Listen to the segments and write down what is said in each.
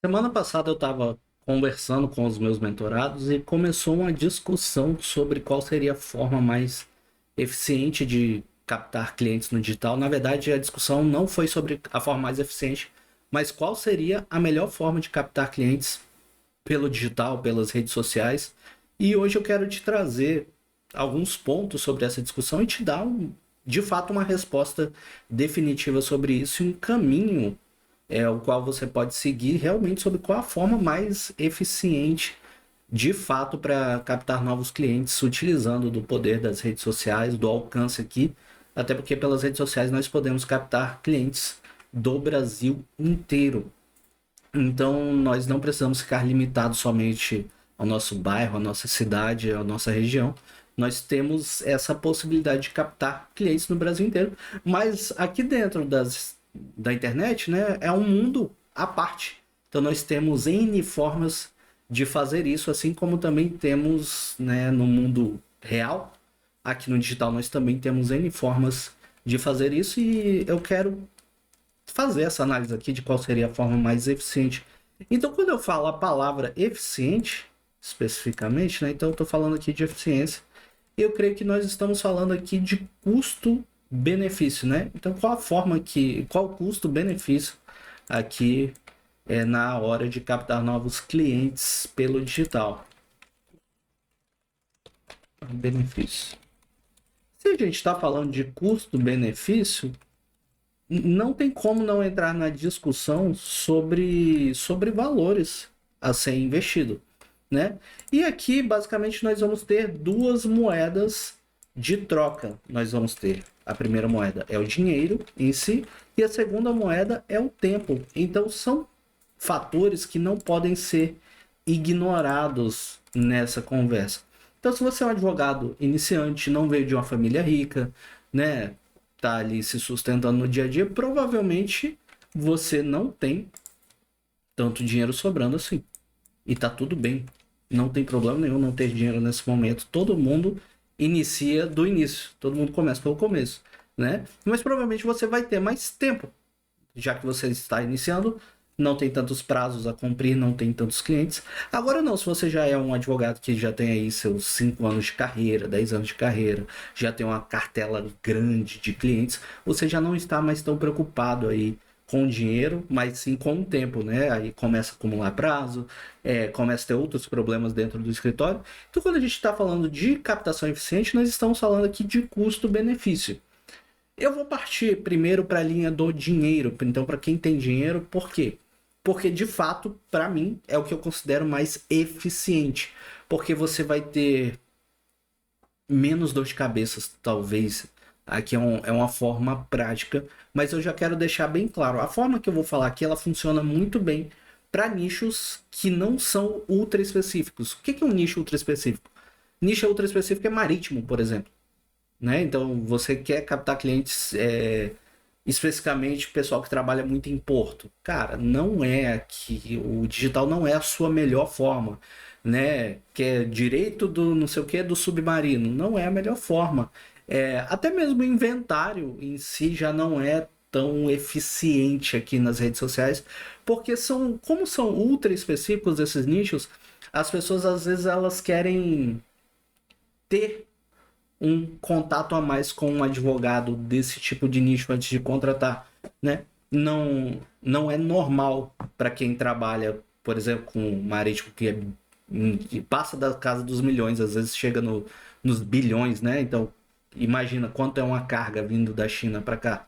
Semana passada eu estava conversando com os meus mentorados e começou uma discussão sobre qual seria a forma mais eficiente de captar clientes no digital. Na verdade, a discussão não foi sobre a forma mais eficiente, mas qual seria a melhor forma de captar clientes pelo digital, pelas redes sociais. E hoje eu quero te trazer alguns pontos sobre essa discussão e te dar de fato uma resposta definitiva sobre isso e um caminho o qual você pode seguir realmente sobre qual a forma mais eficiente de fato para captar novos clientes utilizando do poder das redes sociais, do alcance aqui, até porque pelas redes sociais nós podemos captar clientes do Brasil inteiro. Então nós não precisamos ficar limitados somente ao nosso bairro, à nossa cidade, à nossa região. Nós temos essa possibilidade de captar clientes no Brasil inteiro, mas aqui dentro da internet, né, é um mundo à parte. Então nós temos N formas de fazer isso, assim como também temos, né, no mundo real. Aqui no digital nós também temos N formas de fazer isso e eu quero fazer essa análise aqui de qual seria a forma mais eficiente. Então, quando eu falo a palavra eficiente, especificamente, né, então eu estou falando aqui de eficiência, eu creio que nós estamos falando aqui de custo-benefício, né? Então, qual a forma que, qual o custo-benefício aqui na hora de captar novos clientes pelo digital? Benefício. Se a gente está falando de custo-benefício, não tem como não entrar na discussão sobre valores a ser investido, né? E aqui, basicamente, nós vamos ter duas moedas de troca. Nós vamos ter a primeira moeda é o dinheiro em si e a segunda moeda é o tempo. Então, são fatores que não podem ser ignorados nessa conversa. Então, se você é um advogado iniciante, não veio de uma família rica, né, tá ali se sustentando no dia a dia, provavelmente você não tem tanto dinheiro sobrando assim. E tá tudo bem. Não tem problema nenhum não ter dinheiro nesse momento. Todo mundo inicia do início. Todo mundo começa pelo começo, né? Mas provavelmente você vai ter mais tempo, já que você está iniciando, não tem tantos prazos a cumprir, não tem tantos clientes. Agora não, se você já é um advogado que já tem aí seus 5 anos de carreira, 10 anos de carreira, já tem uma cartela grande de clientes, você já não está mais tão preocupado aí com o dinheiro, mas sim com o tempo, né? Aí começa a acumular prazo, começa a ter outros problemas dentro do escritório. Então, quando a gente está falando de captação eficiente, nós estamos falando aqui de custo-benefício. Eu vou partir primeiro para a linha do dinheiro. Então, para quem tem dinheiro, por quê? Porque de fato, para mim, é o que eu considero mais eficiente. Porque você vai ter menos dor de cabeça, talvez. Aqui é uma forma prática, mas eu já quero deixar bem claro. A forma que eu vou falar aqui, ela funciona muito bem para nichos que não são ultra específicos. O que é um nicho ultra específico? Nicho ultra específico é marítimo, por exemplo, né? Então você quer captar clientes especificamente pessoal que trabalha muito em porto. Cara, não é aqui, o digital não é a sua melhor forma, né? Que é direito do não sei o que do submarino, não é a melhor forma. Até mesmo o inventário em si já não é tão eficiente aqui nas redes sociais, porque como são ultra específicos esses nichos, as pessoas às vezes elas querem ter um contato a mais com um advogado desse tipo de nicho antes de contratar, né? Não é normal para quem trabalha, por exemplo, com marítimo que passa da casa dos milhões, às vezes chega nos bilhões, né? Então, imagina quanto é uma carga vindo da China para cá.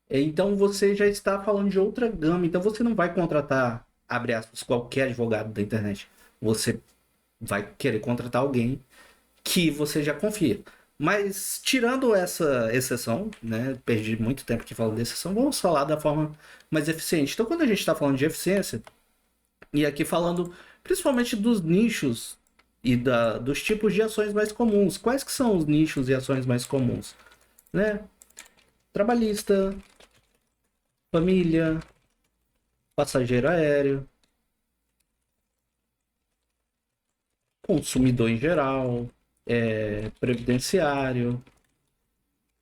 Então, você já está falando de outra gama. Então, você não vai contratar, abre aspas, qualquer advogado da internet. Você vai querer contratar alguém que você já confia. Mas tirando essa exceção, né? Perdi muito tempo aqui falando de exceção, vamos falar da forma mais eficiente. Então, quando a gente está falando de eficiência, e aqui falando principalmente dos nichos e dos tipos de ações mais comuns, quais que são os nichos e ações mais comuns? Né? Trabalhista, família, passageiro aéreo, consumidor em geral, previdenciário.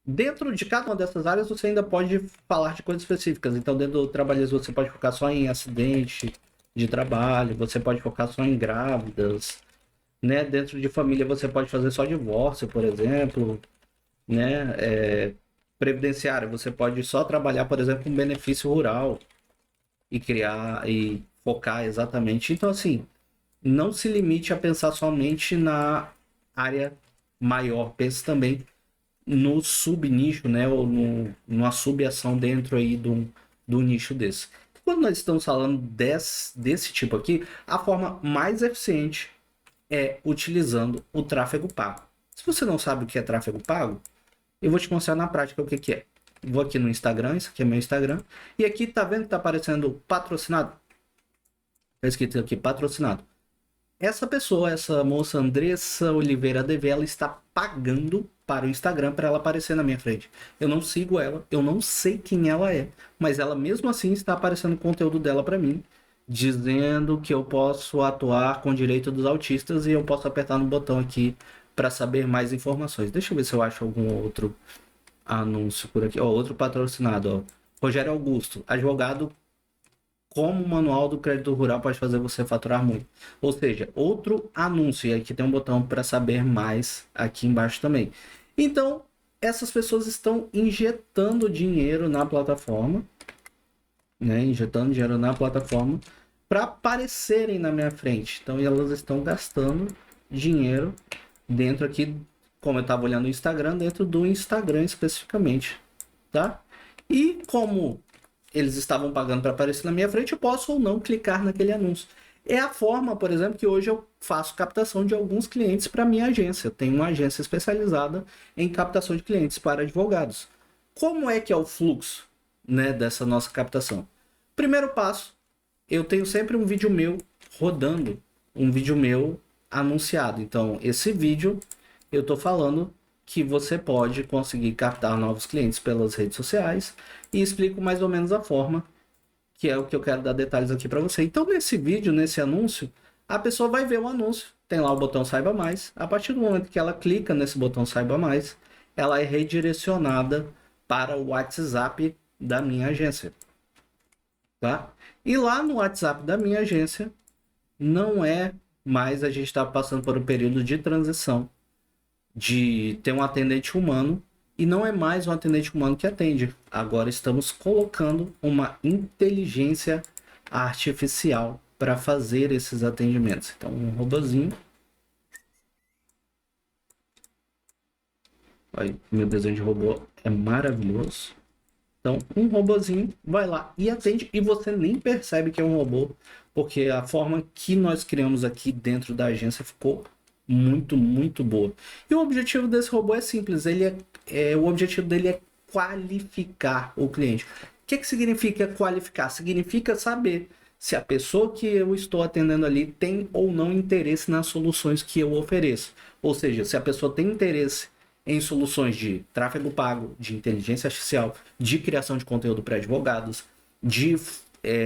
Dentro de cada uma dessas áreas você ainda pode falar de coisas específicas. Então, dentro do trabalhista você pode focar só em acidente, de trabalho, você pode focar só em grávidas, né? Dentro de família você pode fazer só divórcio, por exemplo, né? Previdenciário, você pode só trabalhar, por exemplo, com benefício rural e criar e focar exatamente. Então, assim, não se limite a pensar somente na área maior, pense também no subnicho, né, ou numa subação dentro aí do nicho desse. Quando nós estamos falando desse tipo aqui, a forma mais eficiente é utilizando o tráfego pago. Se você não sabe o que é tráfego pago, eu vou te mostrar na prática o que que é. Vou aqui no Instagram, isso aqui é meu Instagram, e aqui tá vendo que tá aparecendo patrocinado? Tá escrito aqui patrocinado. Essa pessoa, essa moça Andressa Oliveira DV, ela está pagando para o Instagram para ela aparecer na minha frente. Eu não sigo ela, eu não sei quem ela é, mas ela mesmo assim está aparecendo o conteúdo dela para mim, dizendo que eu posso atuar com direito dos autistas e eu posso apertar no botão aqui para saber mais informações. Deixa eu ver se eu acho algum outro anúncio por aqui. Ó, outro patrocinado, ó. Rogério Augusto, advogado, como o manual do crédito rural pode fazer você faturar muito. Ou seja, outro anúncio, e aqui tem um botão para saber mais aqui embaixo também. Então, essas pessoas estão injetando dinheiro na plataforma, né? Injetando dinheiro na plataforma para aparecerem na minha frente. Então, elas estão gastando dinheiro dentro aqui, como eu estava olhando o Instagram, dentro do Instagram especificamente, tá? E como eles estavam pagando para aparecer na minha frente, eu posso ou não clicar naquele anúncio. É a forma, por exemplo, que hoje eu faço captação de alguns clientes para minha agência. Eu tenho uma agência especializada em captação de clientes para advogados. Como é que é o fluxo, né, dessa nossa captação? Primeiro passo, eu tenho sempre um vídeo meu rodando, um vídeo meu anunciado. Então, esse vídeo eu estou falando que você pode conseguir captar novos clientes pelas redes sociais e explico mais ou menos a forma, que é o que eu quero dar detalhes aqui para você. Então, nesse vídeo, nesse anúncio, a pessoa vai ver o anúncio, tem lá o botão Saiba Mais. A partir do momento que ela clica nesse botão Saiba Mais, ela é redirecionada para o WhatsApp da minha agência, tá? E lá no WhatsApp da minha agência, não é mais, a gente está passando por um período de transição de ter um atendente humano e não é mais um atendente humano que atende. Agora estamos colocando uma inteligência artificial para fazer esses atendimentos. Então, um robozinho. Olha, meu desenho de robô é maravilhoso. Então, um robozinho vai lá e atende e você nem percebe que é um robô, porque a forma que nós criamos aqui dentro da agência ficou muito, muito boa. E o objetivo desse robô é simples, o objetivo dele é qualificar o cliente. O que que significa qualificar? Significa saber se a pessoa que eu estou atendendo ali tem ou não interesse nas soluções que eu ofereço. Ou seja, se a pessoa tem interesse em soluções de tráfego pago, de inteligência artificial, de criação de conteúdo para advogados, de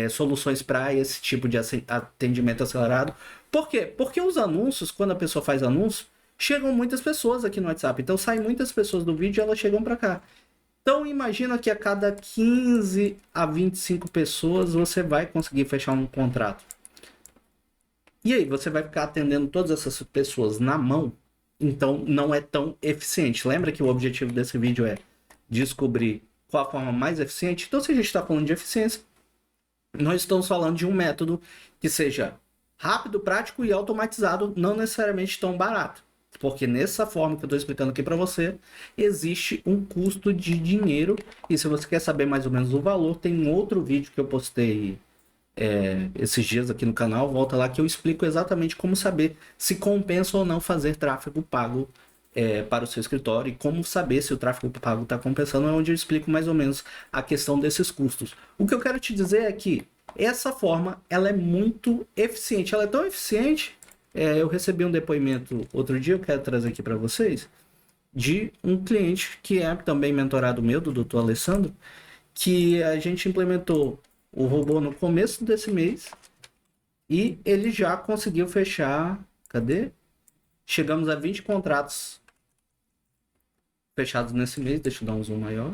soluções para esse tipo de atendimento acelerado. Por quê? Porque os anúncios, quando a pessoa faz anúncio, chegam muitas pessoas aqui no WhatsApp. Então saem muitas pessoas do vídeo e elas chegam para cá. Então imagina que a cada 15 a 25 pessoas você vai conseguir fechar um contrato. E aí, você vai ficar atendendo todas essas pessoas na mão? Então não é tão eficiente. Lembra que o objetivo desse vídeo é descobrir qual a forma mais eficiente? Então, se a gente está falando de eficiência, nós estamos falando de um método que seja rápido, prático e automatizado, não necessariamente tão barato. Porque nessa forma que eu estou explicando aqui para você, existe um custo de dinheiro. E se você quer saber mais ou menos o valor, tem um outro vídeo que eu postei esses dias aqui no canal, volta lá que eu explico exatamente como saber se compensa ou não fazer tráfego pago para o seu escritório e como saber se o tráfego pago está compensando, é onde eu explico mais ou menos a questão desses custos. O que eu quero te dizer é que essa forma ela é muito eficiente, ela é tão eficiente, eu recebi um depoimento outro dia, eu quero trazer aqui para vocês, de um cliente que é também mentorado meu, do Dr. Alessandro, que a gente implementou o robô no começo desse mês e ele já conseguiu fechar. Cadê? Chegamos a 20 contratos fechados nesse mês. Deixa eu dar um zoom maior.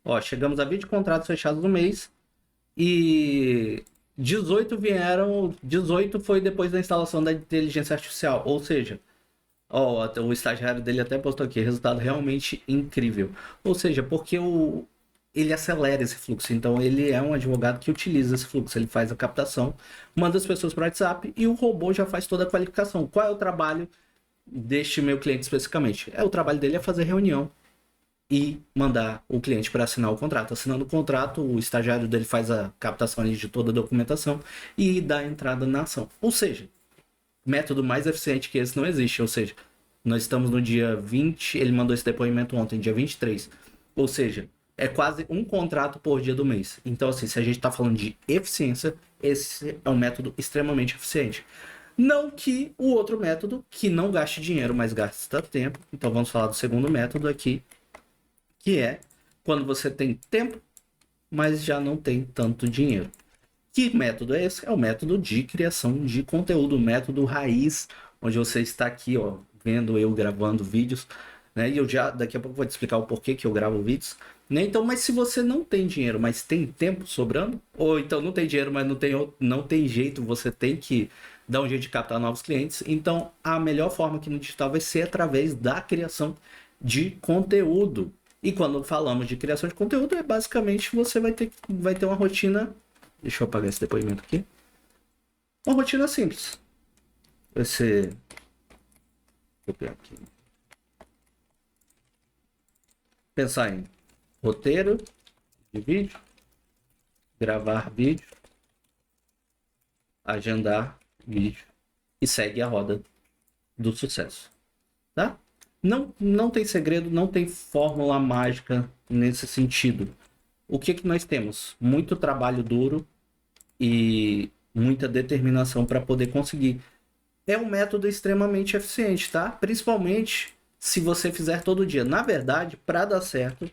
Ó, chegamos a 20 contratos fechados no mês e 18 foi depois da instalação da inteligência artificial, ou seja, ó, o estagiário dele até postou aqui, resultado realmente incrível. Ou seja, porque ele acelera esse fluxo. Então, ele é um advogado que utiliza esse fluxo. Ele faz a captação, manda as pessoas para o WhatsApp e o robô já faz toda a qualificação. Qual é o trabalho deste meu cliente especificamente? O trabalho dele é fazer reunião e mandar o cliente para assinar o contrato. Assinando o contrato, o estagiário dele faz a captação ali de toda a documentação e dá a entrada na ação. Ou seja, método mais eficiente que esse não existe. Ou seja, nós estamos no dia 20, ele mandou esse depoimento ontem, dia 23. Ou seja, é quase um contrato por dia do mês. Então, assim, se a gente está falando de eficiência, esse é um método extremamente eficiente. Não que o outro método, que não gaste dinheiro, mas gasta tempo. Então, vamos falar do segundo método aqui, que é quando você tem tempo, mas já não tem tanto dinheiro. Que método é esse? É o método de criação de conteúdo, o método raiz, onde você está aqui, ó, vendo eu gravando vídeos, né? E eu já daqui a pouco vou te explicar o porquê que eu gravo vídeos, né? Então, mas se você não tem dinheiro, mas tem tempo sobrando, ou então não tem dinheiro, mas não tem jeito, você tem que dar um jeito de captar novos clientes, então a melhor forma aqui no digital vai ser através da criação de conteúdo. E quando falamos de criação de conteúdo, é basicamente você vai ter uma rotina. Deixa eu apagar esse depoimento aqui. Uma rotina simples. Você. Deixa eu aqui. Pensar em roteiro de vídeo, gravar vídeo, agendar vídeo e segue a roda do sucesso. Tá? Não tem segredo, não tem fórmula mágica nesse sentido. O que nós temos? Muito trabalho duro e muita determinação para poder conseguir. É um método extremamente eficiente, tá? Principalmente se você fizer todo dia. Na verdade, para dar certo,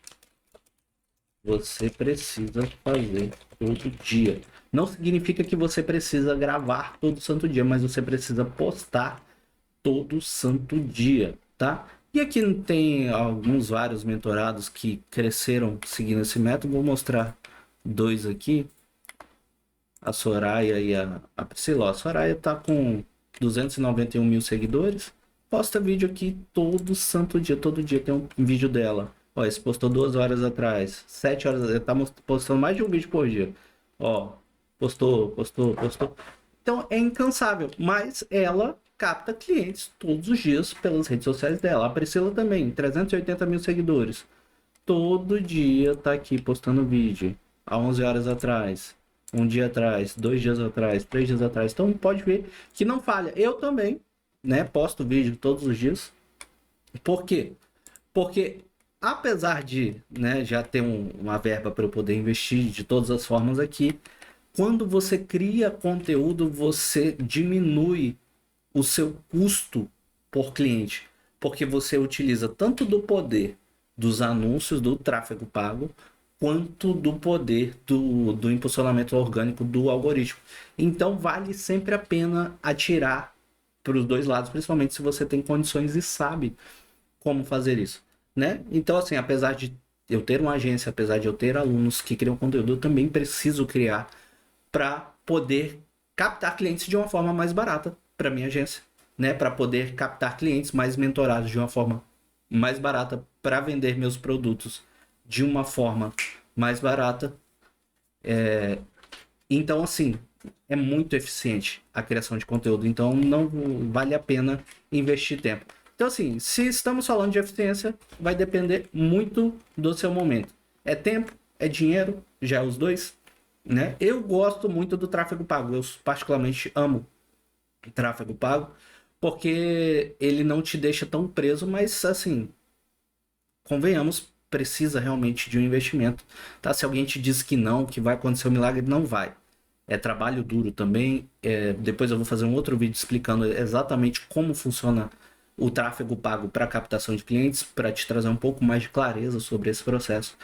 você precisa fazer todo dia. Não significa que você precisa gravar todo santo dia, mas você precisa postar todo santo dia, tá? E aqui tem vários mentorados que cresceram seguindo esse método. Vou mostrar dois aqui. A Soraya e a Priscila. A Soraya tá com 291 mil seguidores. Posta vídeo aqui todo santo dia. Todo dia tem um vídeo dela. Ó, esse postou 2 horas atrás. 7 horas. Ele tá postando mais de um vídeo por dia. Ó, postou. Então é incansável. Mas ela capta clientes todos os dias pelas redes sociais dela. A Priscila também, 380 mil seguidores. Todo dia tá aqui postando vídeo. Há 11 horas atrás. Um dia atrás, 2 dias atrás, 3 dias atrás. Então pode ver que não falha. Eu também, né, posto vídeo todos os dias. Por quê? Porque apesar de, né, já ter uma verba para eu poder investir de todas as formas aqui, quando você cria conteúdo, você diminui o seu custo por cliente, porque você utiliza tanto do poder dos anúncios, do tráfego pago, quanto do poder do impulsionamento orgânico do algoritmo. Então vale sempre a pena atirar para os dois lados, principalmente se você tem condições e sabe como fazer isso, né? Então, assim, apesar de eu ter uma agência, apesar de eu ter alunos que criam conteúdo, eu também preciso criar para poder captar clientes de uma forma mais barata para minha agência, né? Para poder captar clientes mais mentorados de uma forma mais barata para vender meus produtos de uma forma mais barata. Então, assim, é muito eficiente a criação de conteúdo. Então, não vale a pena investir tempo. Então, assim, se estamos falando de eficiência, vai depender muito do seu momento. É tempo, é dinheiro, já é os dois, né? Eu gosto muito do tráfego pago. Eu particularmente amo tráfego pago, porque ele não te deixa tão preso, mas assim, convenhamos, precisa realmente de um investimento, tá? Se alguém te diz que não, que vai acontecer um milagre, não vai. É trabalho duro também. Depois eu vou fazer um outro vídeo explicando exatamente como funciona o tráfego pago para captação de clientes, para te trazer um pouco mais de clareza sobre esse processo.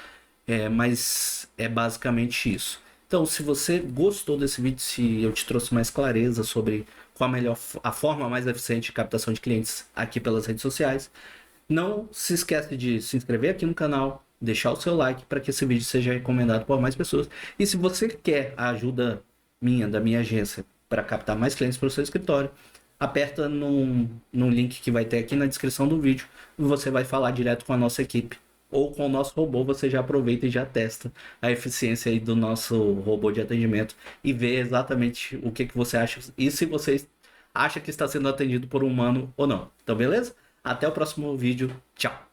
Mas é basicamente isso. Então, se você gostou desse vídeo, se eu te trouxe mais clareza sobre qual a forma mais eficiente de captação de clientes aqui pelas redes sociais, não se esquece de se inscrever aqui no canal, deixar o seu like para que esse vídeo seja recomendado por mais pessoas. E se você quer a ajuda da minha agência, para captar mais clientes para o seu escritório, aperta num link que vai ter aqui na descrição do vídeo e você vai falar direto com a nossa equipe. Ou com o nosso robô, você já aproveita e já testa a eficiência aí do nosso robô de atendimento e vê exatamente o que você acha e se você acha que está sendo atendido por um humano ou não. Então, beleza? Até o próximo vídeo. Tchau!